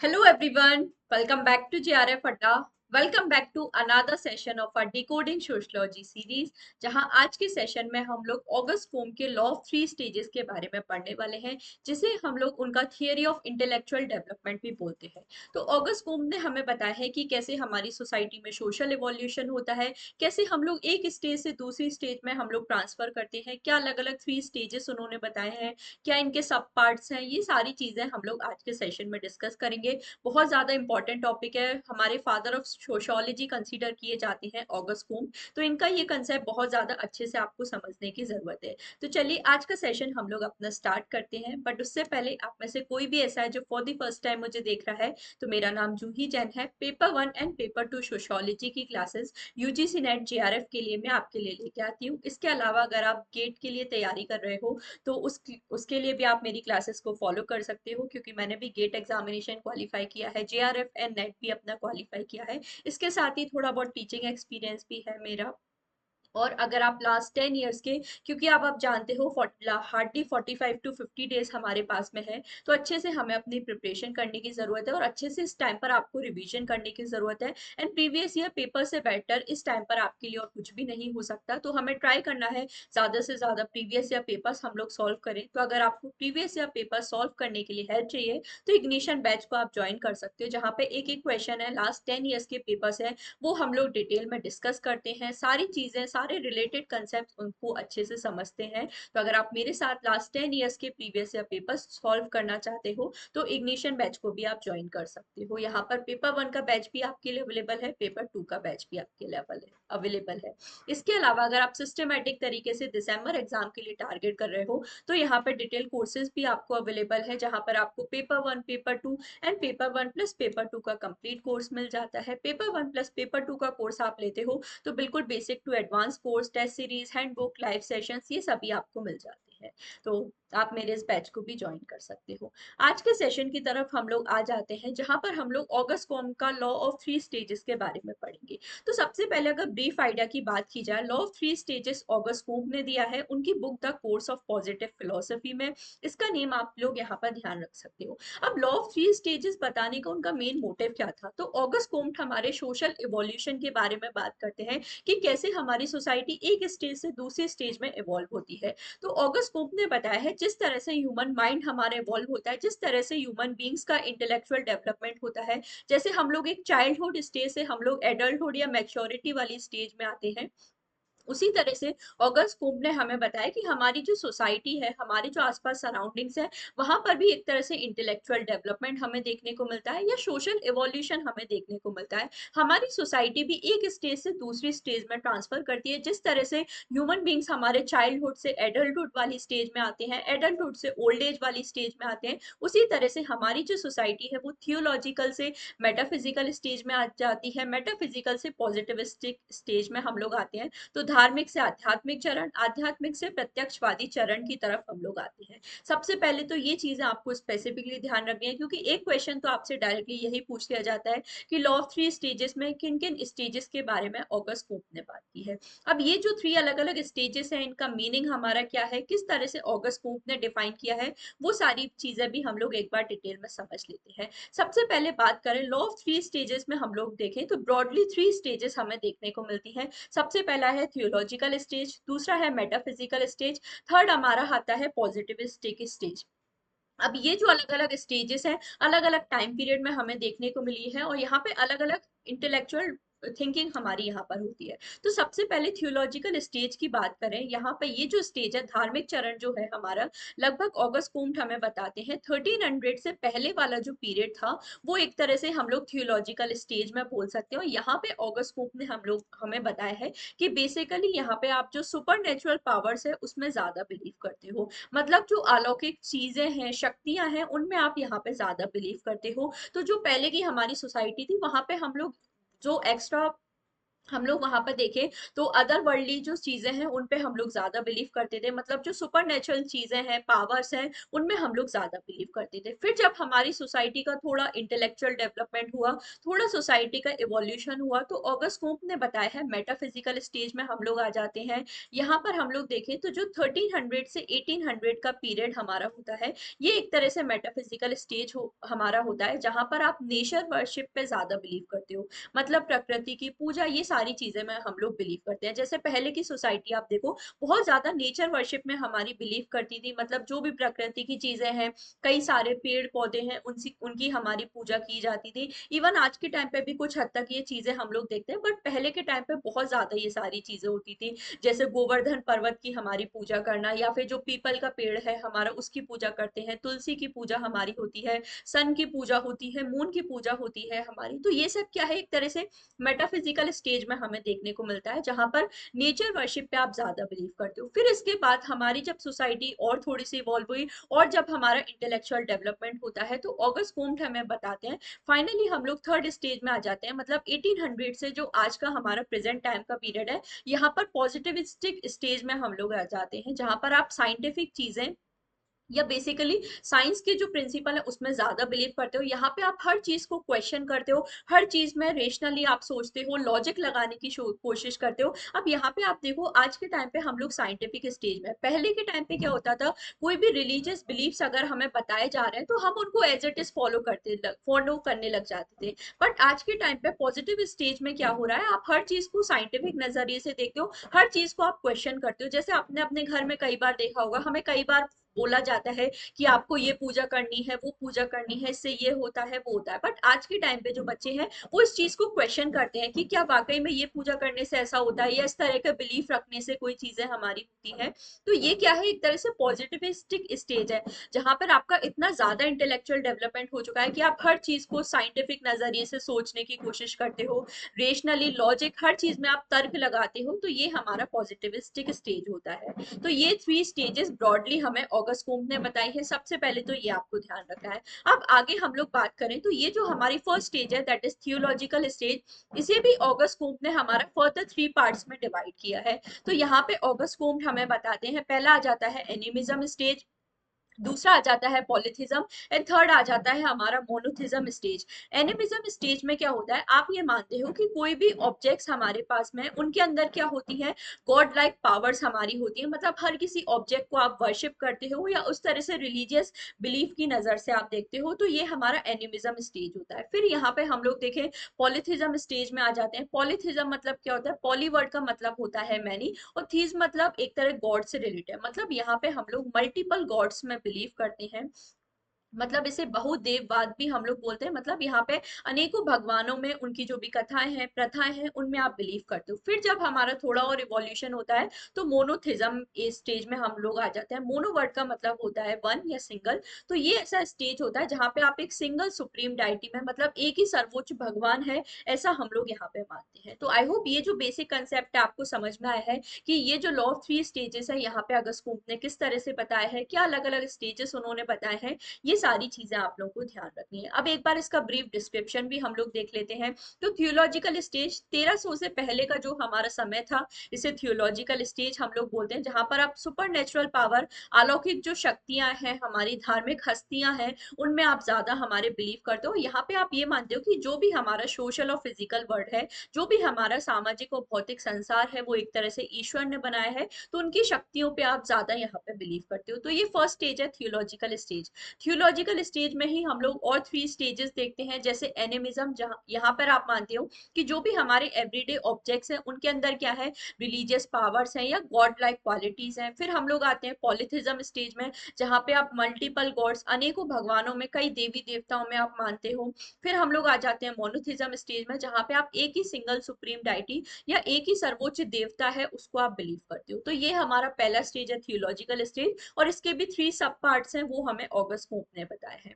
Hello everyone, welcome back to JRF Adda. Welcome back to another session of our Decoding Sociology series, जहां आज के session में हम लोग ऑगस्ट कोम के लॉ ऑफ थ्री स्टेजेस के बारे में पढ़ने वाले हैं, जिसे हम लोग उनका थियरी ऑफ इंटेलेक्चुअल डेवलपमेंट भी बोलते हैं। तो ऑगस्ट कोम ने हमें बताया है कि कैसे हमारी सोसाइटी में सोशल इवोल्यूशन होता है, कैसे हम लोग एक स्टेज से दूसरी स्टेज में हम लोग ट्रांसफर करते हैं, क्या अलग अलग थ्री स्टेजेस उन्होंने बताए हैं, क्या इनके सब पार्ट्स हैं। ये सारी चीजें हम लोग आज के सेशन में डिस्कस करेंगे। बहुत ज्यादा इंपॉर्टेंट टॉपिक है, हमारे फादर ऑफ सोशियोलॉजी कंसीडर किए जाते हैं ऑगस्ट कोम। तो इनका ये कंसेप्ट बहुत ज्यादा अच्छे से आपको समझने की जरूरत है। तो चलिए आज का सेशन हम लोग अपना स्टार्ट करते हैं, बट उससे पहले आप में से कोई भी ऐसा है जो फॉर द फर्स्ट टाइम मुझे देख रहा है, तो मेरा नाम जूही जैन है। पेपर 1 एंड पेपर 2 सोशियोलॉजी की क्लासेस यूजीसी नेट जेआरएफ के लिए मैं आपके लिए लेके आती हूँ। इसके अलावा अगर आप गेट के लिए तैयारी कर रहे हो तो उसके लिए भी आप मेरी क्लासेस को फॉलो कर सकते हो, क्योंकि मैंने भी गेट एग्जामिनेशन क्वालिफाई किया है, जेआरएफ एंड नेट भी अपना क्वालिफाई किया है। इसके साथ ही थोड़ा बहुत टीचिंग एक्सपीरियंस भी है मेरा। और अगर आप लास्ट 10 ईयर्स के, क्योंकि अब आप जानते हो हार्डली 45 to 50 डेज हमारे पास में है, तो अच्छे से हमें अपनी प्रिपरेशन करने की जरूरत है और अच्छे से इस टाइम पर आपको रिवीजन करने की जरूरत है। एंड प्रीवियस ईयर पेपर से बेटर इस टाइम पर आपके लिए और कुछ भी नहीं हो सकता, तो हमें ट्राई करना है ज्यादा से ज्यादा प्रीवियस ईयर पेपर्स हम लोग सॉल्व करें। तो अगर आपको प्रीवियस ईयर पेपर सॉल्व करने के लिए हेल्प चाहिए, तो इग्निशन बैच को आप ज्वाइन कर सकते हो, जहाँ पे एक एक क्वेश्चन है, लास्ट 10 ईयर्स के पेपर्स है, वो हम लोग डिटेल में डिस्कस करते हैं, सारी चीजें सारे रिलेटेड कंसेप्ट उनको अच्छे से समझते हैं। तो अगर आप मेरे साथ लास्ट 10 ईयर्स के प्रीवियस ईयर पेपर सॉल्व करना चाहते हो, तो इग्निशन बैच को भी आप ज्वाइन कर सकते हो। यहाँ पर पेपर 1 का बैच भी आपके लिए अवेलेबल है, पेपर 2 का बैच भी आपके लिए अवेलेबल है। इसके अलावा अगर आप सिस्टमेटिक तरीके से दिसंबर एग्जाम के लिए टारगेट कर रहे हो, तो यहाँ पर डिटेल कोर्सेज भी आपको अवेलेबल है, जहाँ पर आपको paper 1, paper 2 and paper 1 plus paper 2 का कंप्लीट कोर्स मिल जाता है। पेपर 1 प्लस पेपर 2 का कोर्स आप लेते हो तो बिल्कुल basic to advance course, test series, handbook, live sessions, ये सभी आपको मिल जाते हैं। तो आप मेरे इस बैच को भी ज्वाइन कर सकते हो। आज के सेशन की तरफ हम लोग आ जाते हैं, जहां पर हम लोग ऑगस्ट कॉम का लॉ ऑफ थ्री स्टेजेस के बारे में पढ़ेंगे। तो सबसे पहले अगर ब्रीफ आइडिया की बात की जाए, law of three stages August com ने दिया है उनकी book the course of positive philosophy में। इसका नेम आप लोग यहाँ पर ध्यान रख सकते हो। अब लॉ ऑफ थ्री स्टेजेस बताने का उनका मेन मोटिव क्या था, तो ऑगस्ट कोम्ट हमारे सोशल इवोल्यूशन के बारे में बात करते हैं कि कैसे हमारी सोसाइटी एक स्टेज से दूसरे स्टेज में इवॉल्व होती है। तो ऑगस्ट कोम्ट ने बताया है जिस तरह से ह्यूमन माइंड हमारा इवॉल्व होता है, जिस तरह से ह्यूमन बींग्स का इंटेलेक्चुअल डेवलपमेंट होता है, जैसे हम लोग एक चाइल्डहुड स्टेज से हम लोग एडल्टहुड या मैच्योरिटी वाली स्टेज में आते हैं, उसी तरह से ऑगस्ट कुंभ ने हमें बताया कि हमारी जो सोसाइटी है, हमारे जो आसपास सराउंडिंग्स है, वहां पर भी एक तरह से इंटेलेक्चुअल डेवलपमेंट हमें देखने को मिलता है या सोशल इवोल्यूशन हमें देखने को मिलता है। हमारी सोसाइटी भी एक स्टेज से दूसरी स्टेज में ट्रांसफर करती है, जिस तरह से ह्यूमन बींग्स हमारे चाइल्डहुड से एडल्टहुड वाली स्टेज में आते हैं, एडल्टहुड से ओल्ड एज वाली स्टेज में आते हैं, उसी तरह से हमारी जो सोसाइटी है वो थियोलॉजिकल से मेटाफिजिकल स्टेज में आ जाती है, मेटाफिजिकल से पॉजिटिविस्टिक स्टेज में हम लोग आते हैं। तो धार्मिक से आध्यात्मिक चरण, आध्यात्मिक से प्रत्यक्षवादी चरण की तरफ हम लोग आते हैं। सबसे पहले तो ये चीजें आपको स्पेसिफिकली ध्यान रखनी है, क्योंकि एक क्वेश्चन तो आपसे डायरेक्टली यही पूछ लिया जाता है कि लॉ ऑफ थ्री स्टेजेस में किन किन स्टेजेस के बारे में ऑगस्ट कोम्प ने बात की है। अब ये जो थ्री अलग अलग स्टेजेस हैं, इनका मीनिंग हमारा क्या है, किस तरह से ऑगस्ट कोम्प ने डिफाइन किया है, वो सारी चीजें भी हम लोग एक बार डिटेल में समझ लेते हैं। सबसे पहले बात करें लॉ ऑफ थ्री स्टेजेस में, हम लोग देखें तो ब्रॉडली थ्री स्टेजेस हमें देखने को मिलती है। सबसे पहला है थियोलॉजिकल स्टेज, दूसरा है मेटाफिजिकल स्टेज, थर्ड हमारा आता है पॉजिटिविस्टिक स्टेज। अब ये जो अलग अलग स्टेजेस हैं, अलग अलग टाइम पीरियड में हमें देखने को मिली है, और यहाँ पे अलग अलग इंटेलेक्चुअल थिंकिंग हमारी यहाँ पर होती है। तो सबसे पहले थियोलॉजिकल स्टेज की बात करें, यहाँ पे ये जो स्टेज है, धार्मिक चरण जो है हमारा, लगभग ऑगस्ट कोम्ट हमें बताते हैं 1300 से पहले वाला जो पीरियड था, वो एक तरह से हम लोग थियोलॉजिकल स्टेज में बोल सकते हैं। और यहाँ पे ऑगस्ट कोम्ट ने हम लोग हमें बताया है कि बेसिकली यहाँ पे आप जो सुपर नेचुरल पावर्स है उसमें ज्यादा बिलीव करते हो, मतलब जो अलौकिक चीजें हैं, शक्तियां हैं, उनमें आप यहाँ पे ज्यादा बिलीव करते हो। तो जो पहले की हमारी सोसाइटी थी, वहां पे हम लोग जो एक्स्ट्रा हम लोग वहां पर देखें तो अदर वर्ल्डली जो चीजें हैं उन पे हम लोग ज्यादा बिलीव करते थे, मतलब जो सुपर नेचुरल चीजें हैं, पावर्स हैं, उनमें हम लोग ज्यादा बिलीव करते थे। फिर जब हमारी सोसाइटी का थोड़ा इंटेलेक्चुअल डेवलपमेंट हुआ, थोड़ा सोसाइटी का इवोल्यूशन हुआ, तो ऑगस्ट कुम्प ने बताया है मेटाफिजिकल स्टेज में हम लोग आ जाते हैं। यहाँ पर हम लोग देखें तो जो 1300 से 1800 का पीरियड हमारा होता है, ये एक तरह से मेटाफिजिकल स्टेज हमारा होता है, जहां पर आप नेचर वर्शिप पे ज्यादा बिलीव करते हो, मतलब प्रकृति की पूजा, ये सारी चीजें में हम लोग बिलीव करते हैं। जैसे पहले की सोसाइटी आप देखो, बहुत ज्यादा नेचर वर्शिप में हमारी बिलीव करती थी, मतलब जो भी प्रकृति की चीजें हैं, कई सारे पेड़ पौधे हैं, उनसी उनकी हमारी पूजा की जाती थी। इवन आज के टाइम पे भी कुछ हद तक ये चीजें हम लोग देखते हैं, बट पहले के टाइम पे बहुत ज्यादा ये सारी चीजें होती थी। जैसे गोवर्धन पर्वत की हमारी पूजा करना, या फिर जो पीपल का पेड़ है हमारा, उसकी पूजा करते हैं, तुलसी की पूजा हमारी होती है, सन की पूजा होती है, मून की पूजा होती है हमारी। तो ये सब क्या है, एक तरह से मेटाफिजिकल स्टेज में हमें देखने को मिलता है, जहां पर नेचर वर्शिप पे आप ज्यादा बिलीव करते हो। फिर इसके बाद हमारी जब सोसाइटी और थोड़ी सी इवॉल्व हुई, और जब हमारा इंटेलेक्चुअल डेवलपमेंट होता है, तो ऑगस्ट कुम्ट हमें बताते हैं, फाइनली हम लोग थर्ड स्टेज में आ जाते हैं, मतलब 1800 से जो आज का हमारा प्रेजेंट टाइम का पीरियड है, यहाँ पर पॉजिटिविस्टिक स्टेज में हम लोग आ जाते हैं, जहां पर आप साइंटिफिक चीजें या बेसिकली साइंस के जो प्रिंसिपल है उसमें ज्यादा बिलीव करते हो। यहाँ पे आप हर चीज को क्वेश्चन करते हो, हर चीज में रेशनली आप सोचते हो, लॉजिक लगाने की कोशिश करते हो। अब यहाँ पे आप देखो, आज के टाइम पे हम लोग साइंटिफिक स्टेज में, पहले के टाइम पे क्या होता था, कोई भी रिलीजियस बिलीफ्स अगर हमें बताए जा रहे हैं तो हम उनको एज इट इज फॉलो करने लग जाते थे। बट आज के टाइम पे पॉजिटिव स्टेज में क्या हो रहा है, आप हर चीज को साइंटिफिक नजरिए से देखते हो, हर चीज को आप क्वेश्चन करते हो। जैसे आपने अपने घर में कई बार देखा होगा, हमें कई बार बोला जाता है कि आपको ये पूजा करनी है, वो पूजा करनी है, इससे ये होता है, वो होता है। बट आज के टाइम पे जो बच्चे हैं वो इस चीज को क्वेश्चन करते हैं कि क्या वाकई में ये पूजा करने से ऐसा होता है, या इस तरह का बिलीफ रखने से कोई चीजें हमारी होती है। तो ये क्या है, एक तरह से पॉजिटिविस्टिक स्टेज है, जहां पर आपका इतना ज्यादा इंटेलेक्चुअल डेवलपमेंट हो चुका है कि आप हर चीज को साइंटिफिक नजरिए से सोचने की कोशिश करते हो, रेशनली लॉजिक हर चीज में आप तर्क लगाते हो। तो ये हमारा पॉजिटिविस्टिक स्टेज होता है। तो ये थ्री स्टेजेस ब्रॉडली हमें ऑगस्ट कुम्प ने बताई है, सबसे पहले तो ये आपको ध्यान रखना है। अब आगे हम लोग बात करें तो ये जो हमारी फर्स्ट स्टेज है, दैट इज थियोलॉजिकल स्टेज, इसे भी ऑगस्ट कुम्प ने हमारा फर्दर थ्री पार्ट्स में डिवाइड किया है। तो यहाँ पे ऑगस्ट कुम्प हमें बताते हैं, पहला आ जाता है एनिमिज्म स्टेज, दूसरा आ जाता है पॉलिथिज्म, एंड थर्ड आ जाता है हमारा मोनोथिज्म स्टेज। एनिमिज्म स्टेज में क्या होता है, आप ये मानते हो कि कोई भी ऑब्जेक्ट्स हमारे पास में, उनके अंदर क्या होती है, गॉड लाइक पावर्स हमारी होती है, मतलब हर किसी ऑब्जेक्ट को आप वर्शिप करते हो, या उस तरह से रिलीजियस बिलीफ की नजर से आप देखते हो। तो ये हमारा एनिमिज्म स्टेज होता है। फिर यहाँ पे हम लोग देखें, पॉलिथिज्म स्टेज में आ जाते हैं। पॉलिथिज्म मतलब क्या होता है, पॉली वर्ड का मतलब होता है मैनी, और थीज मतलब एक तरह गॉड से रिलेटेड, मतलब यहाँ पे हम लोग मल्टीपल गॉड्स में बिलीव करते हैं, मतलब इसे बहुदेववाद भी हम लोग बोलते हैं। मतलब यहाँ पे अनेकों भगवानों में उनकी जो भी कथाएं हैं, प्रथाएं हैं, उनमें आप बिलीव करते हो। फिर जब हमारा थोड़ा और इवोल्यूशन होता है, तो मोनोथिज्म इस स्टेज में हम लोग आ जाते हैं। मोनो वर्ड का मतलब होता है वन या सिंगल। तो ये ऐसा स्टेज होता है जहाँ पे आप एक सिंगल सुप्रीम डाइटी में, मतलब एक ही सर्वोच्च भगवान है, ऐसा हम लोग यहाँ पे मानते हैं। तो आई होप ये जो बेसिक कंसेप्ट है आपको समझ में आया है, कि ये जो लॉ ऑफ थ्री स्टेजेस है, यहाँ पे अगस्त कुंत ने किस तरह से बताया है, क्या अलग अलग स्टेजेस उन्होंने बताए हैं, ये सारी चीजें आप लोगों को ध्यान रखनी है। अब एक बार इसका ब्रीफ डिस्क्रिप्शन भी हम लोग देख लेते हैं। तो थियोलॉजिकल स्टेज 1300 से पहले का जो हमारा समय था, इसे थियोलॉजिकल स्टेज हम लोग बोलते हैं, जहां पर आप सुपर नेचुरल पावर, अलौकिक जो शक्तियां हैं, हमारी धार्मिक हस्तियां हैं, उनमें आप ज्यादा हमारे बिलीव करते हो। यहाँ पे आप ये मानते हो कि जो भी हमारा सोशल और फिजिकल वर्ल्ड है, जो भी हमारा सामाजिक और भौतिक संसार है, वो एक तरह से ईश्वर ने बनाया है, तो उनकी शक्तियों पे आप ज्यादा यहाँ पे बिलीव करते हो। तो ये फर्स्ट स्टेज है, थियोलॉजिकल स्टेज। थियोलॉजिकल स्टेज में ही हम लोग और थ्री स्टेजेस देखते हैं, जैसे एनिमिज्म, जहाँ यहाँ पर आप मानते हो कि जो भी हमारे एवरीडे ऑब्जेक्ट्स हैं, उनके अंदर क्या है, रिलीजियस पावर्स हैं या गॉड लाइक क्वालिटीज हैं। फिर हम लोग आते हैं पॉलिथिज्म स्टेज में, जहाँ पे आप मल्टीपल गॉड्स, अनेकों भगवानों में, कई देवी देवताओं में आप मानते हो। फिर हम लोग आ जाते हैं मोनोथिज्म स्टेज में, जहाँ पे आप एक ही सिंगल सुप्रीम डाइटी या एक ही सर्वोच्च देवता है, उसको आप बिलीव करते हो। तो ये हमारा पहला स्टेज है, थियोलॉजिकल स्टेज, और इसके भी थ्री सब पार्ट्स हैं, वो हमें ऑगस्ट पोप ने बताए हैं।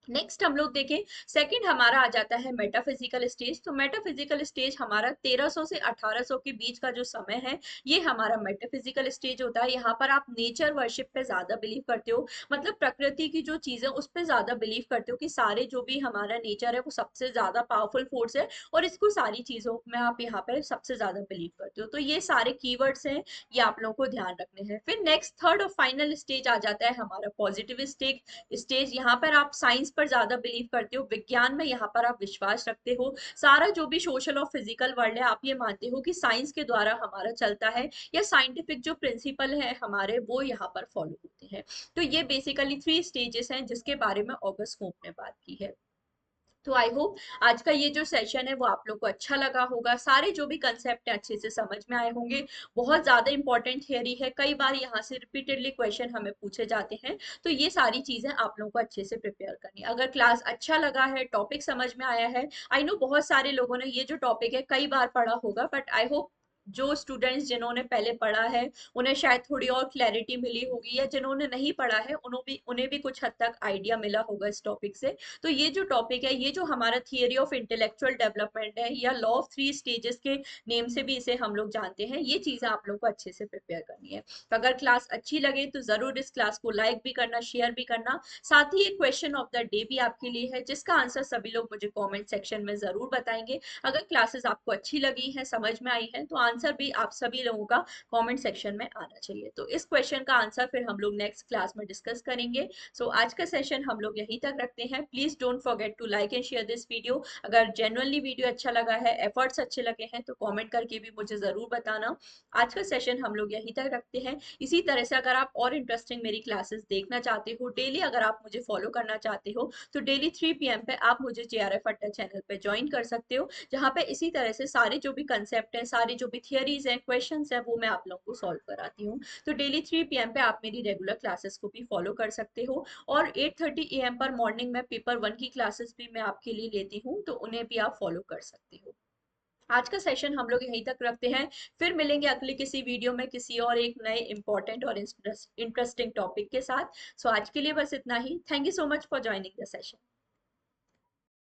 नेक्स्ट हम लोग देखें, सेकंड हमारा आ जाता है मेटाफिजिकल स्टेज। तो मेटाफिजिकल स्टेज हमारा 1300 से 1800 के बीच का जो समय है, ये हमारा मेटाफिजिकल स्टेज होता है। यहाँ पर आप नेचर वर्शिप पे ज्यादा बिलीव करते हो, मतलब प्रकृति की जो चीजें उस पर ज्यादा बिलीव करते हो कि सारे जो भी हमारा नेचर है वो सबसे ज्यादा पावरफुल फोर्स है, और इसको सारी चीजों में आप यहाँ पे सबसे ज्यादा बिलीव करते हो। तो ये सारे कीवर्ड्स हैं, ये आप लोगों को ध्यान रखने हैं। फिर नेक्स्ट थर्ड और फाइनल स्टेज आ जाता है हमारा पॉजिटिविस्टिक स्टेज। यहाँ पर आप साइंस पर ज्यादा बिलीव करते हो, विज्ञान में यहाँ पर आप विश्वास रखते हो। सारा जो भी सोशल और फिजिकल वर्ल्ड है, आप ये मानते हो कि साइंस के द्वारा हमारा चलता है, या साइंटिफिक जो प्रिंसिपल है हमारे वो यहाँ पर फॉलो होते हैं। तो ये बेसिकली 3 स्टेजेस हैं जिसके बारे में ऑगस्ट होप ने बात की है। तो आई होप आज का ये जो सेशन है वो आप लोग को अच्छा लगा होगा, सारे जो भी कंसेप्ट है अच्छे से समझ में आए होंगे। बहुत ज्यादा इंपॉर्टेंट थियरी है, कई बार यहाँ से रिपीटेडली क्वेश्चन हमें पूछे जाते हैं। तो ये सारी चीजें आप लोगों को अच्छे से प्रिपेयर करनी है। अगर क्लास अच्छा लगा है, टॉपिक समझ में आया है, आई नो बहुत सारे लोगों ने ये जो टॉपिक है कई बार पढ़ा होगा, बट आई होप जो स्टूडेंट्स जिन्होंने पहले पढ़ा है उन्हें शायद थोड़ी और क्लैरिटी मिली होगी, या जिन्होंने नहीं पढ़ा है उन्हें भी कुछ हद तक आइडिया मिला होगा इस टॉपिक से। तो ये जो टॉपिक है, ये जो हमारा थियरी ऑफ इंटेलेक्चुअल डेवलपमेंट है, या लॉ ऑफ 3 स्टेजेस के नेम से भी इसे हम लोग जानते हैं, ये चीजें आप लोग को अच्छे से प्रिपेयर करनी है। तो अगर क्लास अच्छी लगे तो जरूर इस क्लास को लाइक भी करना, शेयर भी करना। साथ ही एक क्वेश्चन ऑफ द डे भी आपके लिए है, जिसका आंसर सभी लोग मुझे कॉमेंट सेक्शन में जरूर बताएंगे। अगर क्लासेस आपको अच्छी लगी है, समझ में आई है, तो आंसर भी आप सभी लोगों का कॉमेंट सेक्शन में आना चाहिए। तो इस क्वेश्चन का आंसर फिर हम लोग नेक्स्ट क्लास में डिस्कस करेंगे। सो आज का सेशन हम लोग यहीं तक रखते हैं। Please don't forget to like and share this video. अगर जेन्युइनली वीडियो अच्छा लगा है, एफर्ट्स अच्छे लगे हैं, तो कमेंट करके भी मुझे जरूर बताना। आज का सेशन हम लोग यहीं तक रखते हैं। इसी तरह से अगर आप और इंटरेस्टिंग मेरी क्लासेस देखना चाहते हो डेली, अगर आप मुझे फॉलो करना चाहते हो, तो डेली 3 PM पे आप मुझे JRF अड्डा चैनल पे ज्वाइन कर सकते हो, जहाँ पे इसी तरह से सारे जो भी कंसेप्ट हैं, सारी जो भी थियरीज हैं, क्वेश्चंस हैं, वो मैं आप लोगों को सॉल्व कराती हूँ। तो डेली 3 PM पे आप मेरी रेगुलर क्लासेस को भी फॉलो कर सकते हो। और 8:30 AM पर मॉर्निंग में पेपर 1 की क्लासेस भी मैं आपके लिए लेती हूँ, तो उन्हें भी आप फॉलो कर सकते हो। आज का सेशन हम लोग यहीं तक रखते हैं। फिर मिलेंगे अगले किसी वीडियो में किसी और एक नए इंपॉर्टेंट और इंटरेस्टिंग टॉपिक के साथ। सो आज के लिए बस इतना ही। Thank you so much for joining the session.